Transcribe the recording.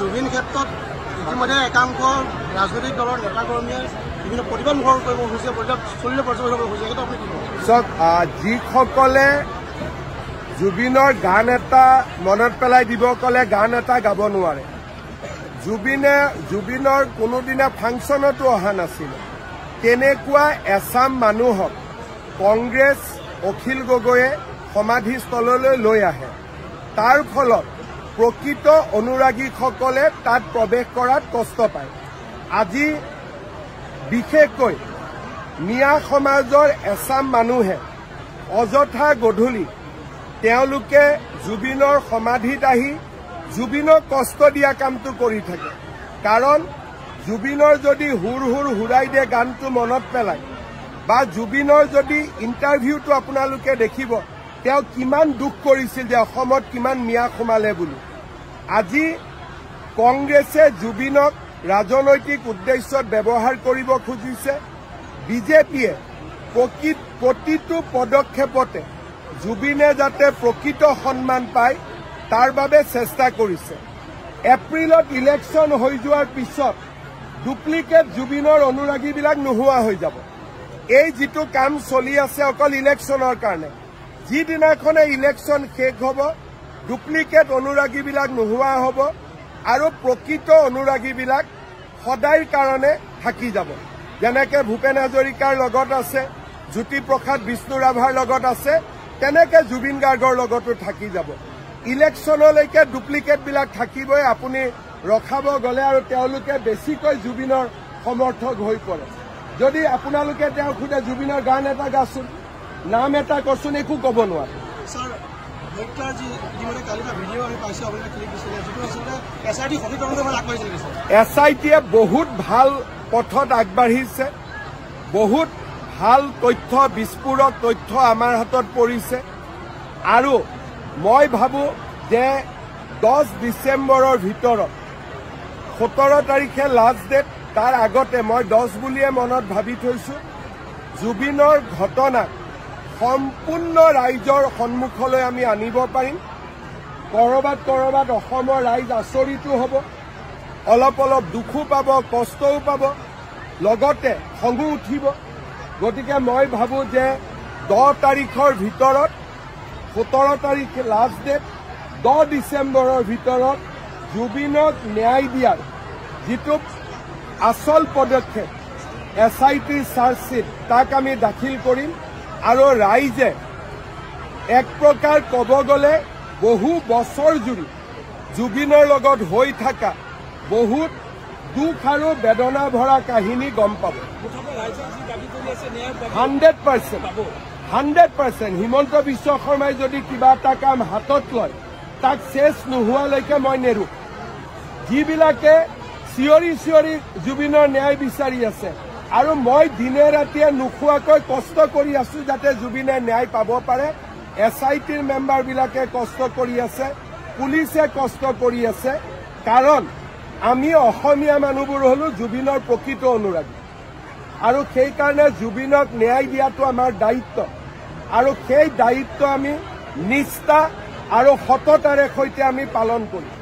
জুবিন ক্ষেত্ৰত ইতিমধ্যে একাংশ ৰাজনৈতিক দলৰ নেতাকৰ্মীয়ে বিভিন্ন প্ৰতিবাদ মুখৰ কৰিব খুজিছে, চলিলে পৰ্যবেক্ষণ কৰিব খুজিছে, সেইটো আপুনি কি ক'ব? চাওক, যিসকলে জুবিনৰ গান এটা মনত পেলাই দিব ক'লে গান এটা গাব নোৱাৰে। জুবিনৰ কোনোদিনা ফাংচনতো অহা নাছিল। তেনেকুৱা এচাম মানুহক কংগ্ৰেছ অখিল গগৈয়ে সমাধিস্থললৈ লৈ আহে। তাৰ ফলত প্ৰকৃত অনুৰাগীসকলে তাত প্ৰৱেশ কৰাত কষ্ট পায়। আজি বিশেষকৈ মিয়া সমাজৰ এচাম মানুহে অযথা গধূলি তেওঁলোকে জুবিনৰ সমাধিত আহি জুবিনক কষ্ট দিয়া কামটো কৰি থাকে। কাৰণ জুবিনৰ যদি হুৰ হুৰ হুৰাই দিয়ে গানটো মনত পেলায়, বা জুবিনৰ যদি ইণ্টাৰভিউটো আপোনালোকে দেখিব তেওঁ কিমান দুখ কৰিছিল যে অসমত কিমান মিয়া সোমালে বুলি। আজি কংগ্ৰেছে জুবিনক ৰাজনৈতিক উদ্দেশ্যত ব্যৱহাৰ কৰিব খুজিছে। বিজেপিয়ে প্ৰতিটো পদক্ষেপতে জুবিনে যাতে প্ৰকৃত সন্মান পায় তাৰ বাবে চেষ্টা কৰিছে। এপ্ৰিলত ইলেকশ্যন হৈ যোৱাৰ পিছত ডুপ্লিকেট জুবিনৰ অনুৰাগীবিলাক নোহোৱা হৈ যাব। এই যিটো কাম চলি আছে অকল ইলেকশ্যনৰ কাৰণে, যিদিনাখনে ইলেকশ্যন শেষ হ'ব ডুপ্লিকেট অনুৰাগীবিলাক নোহোৱা হ'ব আৰু প্ৰকৃত অনুৰাগীবিলাক সদায়ৰ কাৰণে থাকি যাব। যেনেকে ভূপেন হাজৰিকাৰ লগত আছে, জ্যোতিপ্ৰসাদ বিষ্ণু ৰাভাৰ লগত আছে, তেনেকে জুবিন গাৰ্গৰ লগতো থাকি যাব। ইলেকশ্যনলৈকে ডুপ্লিকেটবিলাক থাকিবই। আপুনি ৰখাব গ'লে আৰু তেওঁলোকে বেছিকৈ জুবিনৰ সমৰ্থক হৈ পৰে। যদি আপোনালোকে তেওঁক সোধে জুবিনৰ গান এটা গাচোন, নাম এটা কচোন, একো ক'ব নোৱাৰে। SIT-য়ে বহুত ভাল পথত আগবাঢ়িছে। বহুত ভাল তথ্য, বিস্ফোৰক তথ্য আমাৰ হাতত পৰিছে। আৰু মই ভাবোঁ যে 10 ডিচেম্বৰৰ ভিতৰত 17 তাৰিখে লাষ্ট ডেট, তাৰ আগতে মই 10 বুলিয়ে মনত ভাবি থৈছোঁ। জুবিনৰ ঘটনাক সম্পূৰ্ণ ৰাইজৰ সন্মুখলৈ আমি আনিব পাৰিম। ক'ৰবাত অসমৰ ৰাইজ আচৰিতো হ'ব, অলপ দুখো পাব, কষ্টও পাব, লগতে খঙো উঠিব। গতিকে মই ভাবোঁ যে 10 তাৰিখৰ ভিতৰত, 17 তাৰিখে লাষ্ট ডেট, 10 ডিচেম্বৰৰ ভিতৰত জুবিনক ন্যায় দিয়াৰ যিটো আচল পদক্ষেপ SIT চাৰ্জশ্বীট তাক আমি দাখিল কৰিম। আৰু ৰাইজে এক প্ৰকাৰ ক'ব গ'লে বহু বছৰ জুৰি জুবিনৰ লগত হৈ থকা বহুত দুখ আৰু বেদনা ভৰা কাহিনী গম পাব। 100%। হিমন্ত বিশ্ব শৰ্মাই যদি কিবা এটা কাম হাতত লয় তাক চেচ নোহোৱালৈকে মই নেৰো। যিবিলাকে চিঞৰি জুবিনৰ ন্যায় বিচাৰি আছে, আৰু মই দিনে ৰাতিয়ে নোখোৱাকৈ কষ্ট কৰি আছো যাতে জুবিনে ন্যায় পাব পাৰে। SIT-ৰ মেম্বাৰবিলাকে কষ্ট কৰি আছে, পুলিচে কষ্ট কৰি আছে। কাৰণ আমি অসমীয়া মানুহবোৰ হলো জুবিনৰ প্ৰকৃত অনুৰাগী, আৰু সেইকাৰণে জুবিনক ন্যায় দিয়াটো আমাৰ দায়িত্ব। আৰু সেই দায়িত্ব আমি নিষ্ঠা আৰু সততাৰে সৈতে আমি পালন কৰিম।